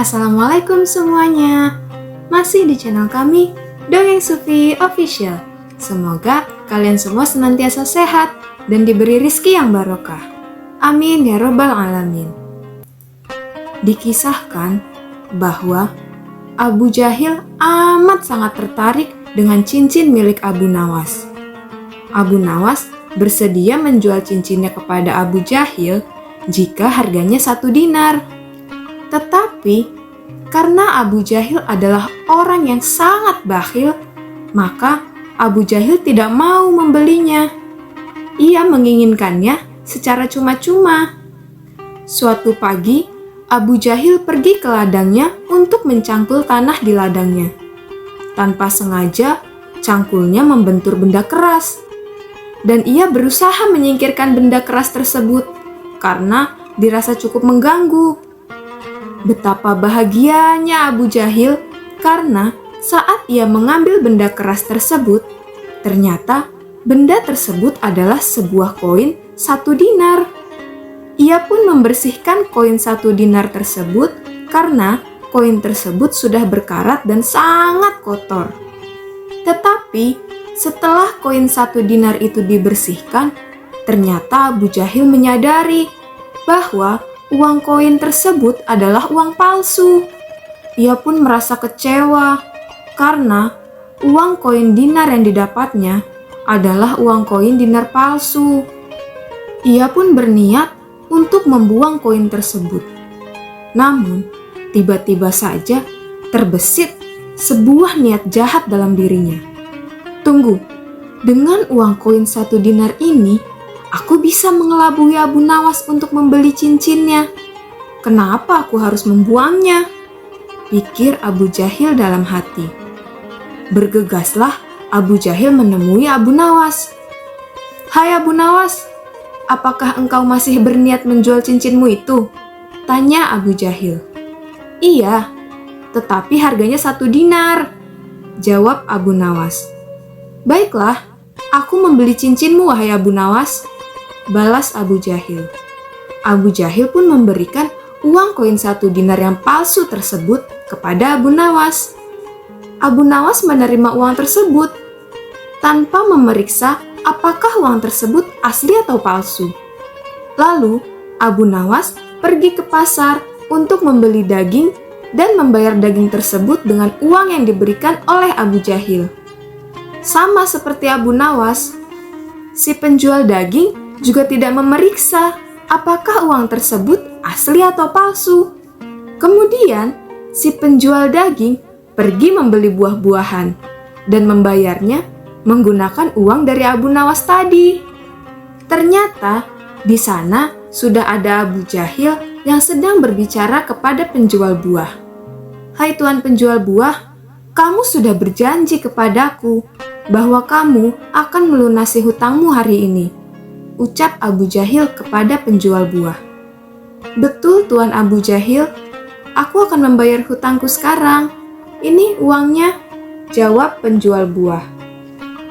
Assalamualaikum semuanya. Masih di channel kami, Dongeng Sufi Official. Semoga kalian semua senantiasa sehat dan diberi rizki yang barokah. Amin ya robbal alamin. Dikisahkan bahwa Abu Jahil amat sangat tertarik dengan cincin milik Abu Nawas. Abu Nawas bersedia menjual cincinnya kepada Abu Jahil jika harganya 1 dinar. Tetapi karena Abu Jahil adalah orang yang sangat bakhil, maka Abu Jahil tidak mau membelinya. Ia menginginkannya secara cuma-cuma. Suatu pagi, Abu Jahil pergi ke ladangnya untuk mencangkul tanah di ladangnya. Tanpa sengaja, cangkulnya membentur benda keras. Dan ia berusaha menyingkirkan benda keras tersebut karena dirasa cukup mengganggu. Betapa bahagianya Abu Jahil karena saat ia mengambil benda keras tersebut, ternyata benda tersebut adalah sebuah koin 1 dinar. Ia pun membersihkan koin 1 dinar tersebut karena koin tersebut sudah berkarat dan sangat kotor. Tetapi setelah koin 1 dinar itu dibersihkan, ternyata Abu Jahil menyadari bahwa uang koin tersebut adalah uang palsu. Ia pun merasa kecewa karena uang koin dinar yang didapatnya adalah uang koin dinar palsu. Ia pun berniat untuk membuang koin tersebut. Namun, tiba-tiba saja terbesit sebuah niat jahat dalam dirinya. Tunggu, dengan uang koin 1 dinar ini, aku bisa mengelabui Abu Nawas untuk membeli cincinnya. Kenapa aku harus membuangnya? Pikir Abu Jahil dalam hati. Bergegaslah Abu Jahil menemui Abu Nawas. Hai Abu Nawas, apakah engkau masih berniat menjual cincinmu itu? Tanya Abu Jahil. Iya, tetapi harganya 1 dinar. Jawab Abu Nawas. Baiklah, aku membeli cincinmu wahai Abu Nawas. Balas Abu Jahil. Abu Jahil pun memberikan uang koin 1 dinar yang palsu tersebut kepada Abu Nawas. Abu Nawas menerima uang tersebut tanpa memeriksa apakah uang tersebut asli atau palsu. Lalu Abu Nawas pergi ke pasar untuk membeli daging dan membayar daging tersebut dengan uang yang diberikan oleh Abu Jahil. Sama seperti Abu Nawas, si penjual daging juga tidak memeriksa apakah uang tersebut asli atau palsu. Kemudian, si penjual daging pergi membeli buah-buahan dan membayarnya menggunakan uang dari Abu Nawas tadi. Ternyata, di sana sudah ada Abu Jahil yang sedang berbicara kepada penjual buah. Hai tuan penjual buah, kamu sudah berjanji kepadaku bahwa kamu akan melunasi hutangmu hari ini, ucap Abu Jahil kepada penjual buah. Betul Tuan Abu Jahil, aku akan membayar hutangku sekarang. Ini uangnya, jawab penjual buah.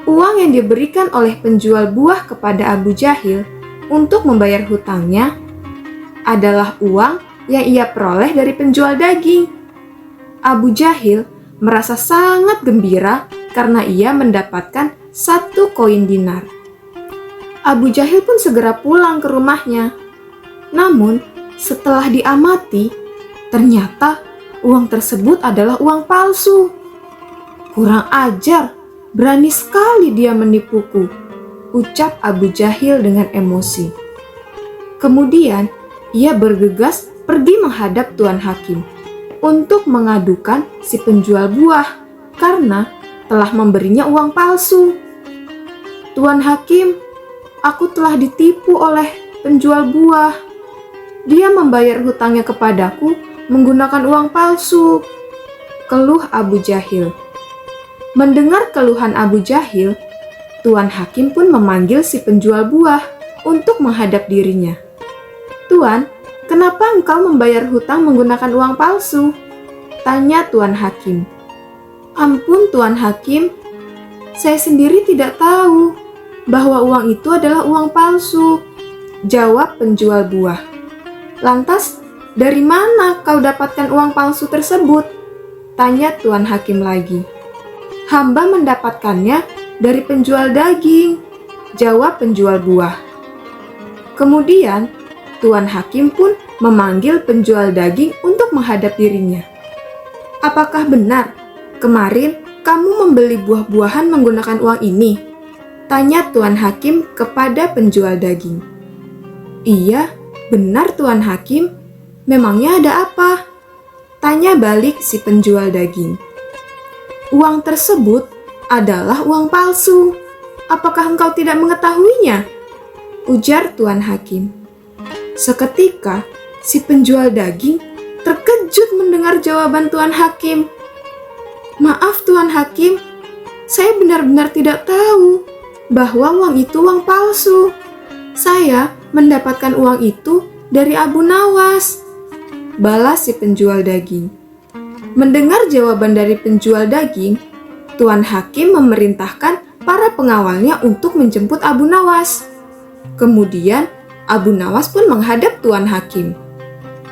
Uang yang diberikan oleh penjual buah kepada Abu Jahil untuk membayar hutangnya adalah uang yang ia peroleh dari penjual daging. Abu Jahil merasa sangat gembira karena ia mendapatkan 1 koin dinar. Abu Jahil pun segera pulang ke rumahnya. Namun, setelah diamati, ternyata uang tersebut adalah uang palsu. Kurang ajar, berani sekali dia menipuku, ucap Abu Jahil dengan emosi. Kemudian, ia bergegas pergi menghadap Tuan Hakim untuk mengadukan si penjual buah karena telah memberinya uang palsu. Tuan Hakim, aku telah ditipu oleh penjual buah. Dia membayar hutangnya kepadaku menggunakan uang palsu, keluh Abu Jahil. Mendengar keluhan Abu Jahil, Tuan Hakim pun memanggil si penjual buah untuk menghadap dirinya. Tuan, kenapa engkau membayar hutang menggunakan uang palsu? Tanya Tuan Hakim. Ampun Tuan Hakim, saya sendiri tidak tahu bahwa uang itu adalah uang palsu, jawab penjual buah. Lantas, "Dari mana kau dapatkan uang palsu tersebut?" tanya Tuan Hakim lagi. "Hamba mendapatkannya dari penjual daging," jawab penjual buah. Kemudian, Tuan Hakim pun memanggil penjual daging untuk menghadap dirinya. "Apakah benar kemarin kamu membeli buah-buahan menggunakan uang ini?" tanya Tuan Hakim kepada penjual daging. "Iya, benar Tuan Hakim. Memangnya ada apa?" tanya balik si penjual daging. "Uang tersebut adalah uang palsu. Apakah engkau tidak mengetahuinya?" ujar Tuan Hakim. Seketika, si penjual daging terkejut mendengar jawaban Tuan Hakim. "Maaf Tuan Hakim, saya benar-benar tidak tahu bahwa uang itu uang palsu. Saya mendapatkan uang itu dari Abu Nawas," balas si penjual daging. Mendengar jawaban dari penjual daging, Tuan Hakim memerintahkan para pengawalnya untuk menjemput Abu Nawas. Kemudian, Abu Nawas pun menghadap Tuan Hakim.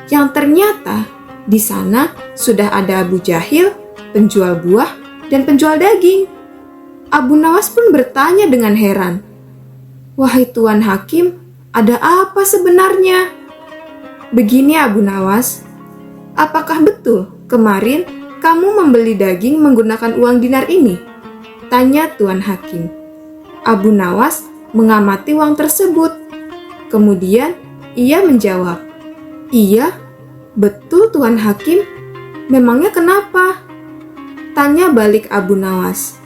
Yang ternyata di sana sudah ada Abu Jahil, penjual buah, dan penjual daging. Abu Nawas pun bertanya dengan heran, "Wahai Tuan Hakim, ada apa sebenarnya?" "Begini Abu Nawas, apakah betul kemarin kamu membeli daging menggunakan uang dinar ini?" tanya Tuan Hakim. Abu Nawas mengamati uang tersebut. Kemudian ia menjawab, "Iya, betul Tuan Hakim. Memangnya kenapa?" tanya balik Abu Nawas.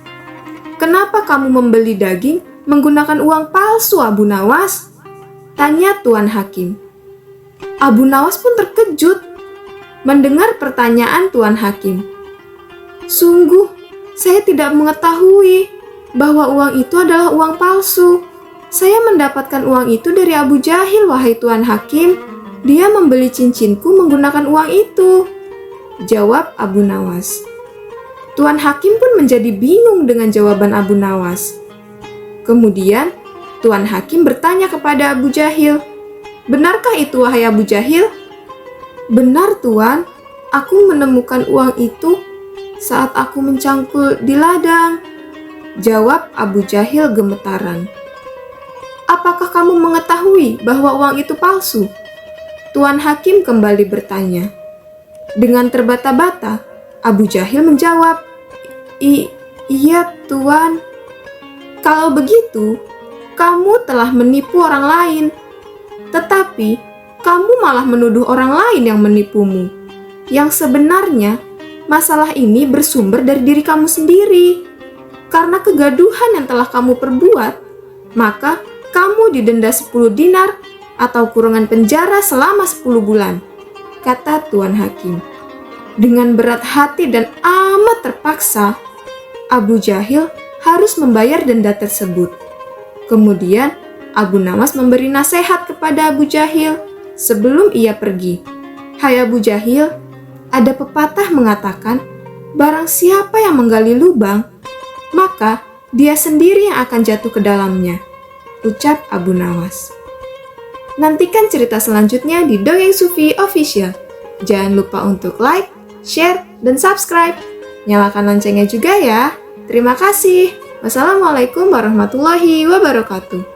"Kenapa kamu membeli daging menggunakan uang palsu Abu Nawas?" tanya Tuan Hakim. Abu Nawas pun terkejut mendengar pertanyaan Tuan Hakim. "Sungguh, saya tidak mengetahui bahwa uang itu adalah uang palsu. Saya mendapatkan uang itu dari Abu Jahil, wahai Tuan Hakim. Dia membeli cincinku menggunakan uang itu," jawab Abu Nawas. Tuan Hakim pun menjadi bingung dengan jawaban Abu Nawas. Kemudian, Tuan Hakim bertanya kepada Abu Jahil, "Benarkah itu, wahai Abu Jahil?" "Benar, Tuan. Aku menemukan uang itu saat aku mencangkul di ladang," jawab Abu Jahil gemetaran. "Apakah kamu mengetahui bahwa uang itu palsu?" Tuan Hakim kembali bertanya. Dengan terbata-bata, Abu Jahil menjawab, Iya, Tuan." "Kalau begitu, kamu telah menipu orang lain. Tetapi, kamu malah menuduh orang lain yang menipumu. Yang sebenarnya, masalah ini bersumber dari diri kamu sendiri. Karena kegaduhan yang telah kamu perbuat, maka kamu didenda 10 dinar atau kurungan penjara selama 10 bulan, kata Tuan Hakim. Dengan berat hati dan amat terpaksa, Abu Jahil harus membayar denda tersebut. Kemudian, Abu Nawas memberi nasihat kepada Abu Jahil sebelum ia pergi. "Hai Abu Jahil, ada pepatah mengatakan, barang siapa yang menggali lubang, maka dia sendiri yang akan jatuh ke dalamnya," ucap Abu Nawas. Nantikan cerita selanjutnya di Dongeng Sufi Official. Jangan lupa untuk like, share, dan subscribe. Nyalakan loncengnya juga ya. Terima kasih. Wassalamualaikum warahmatullahi wabarakatuh.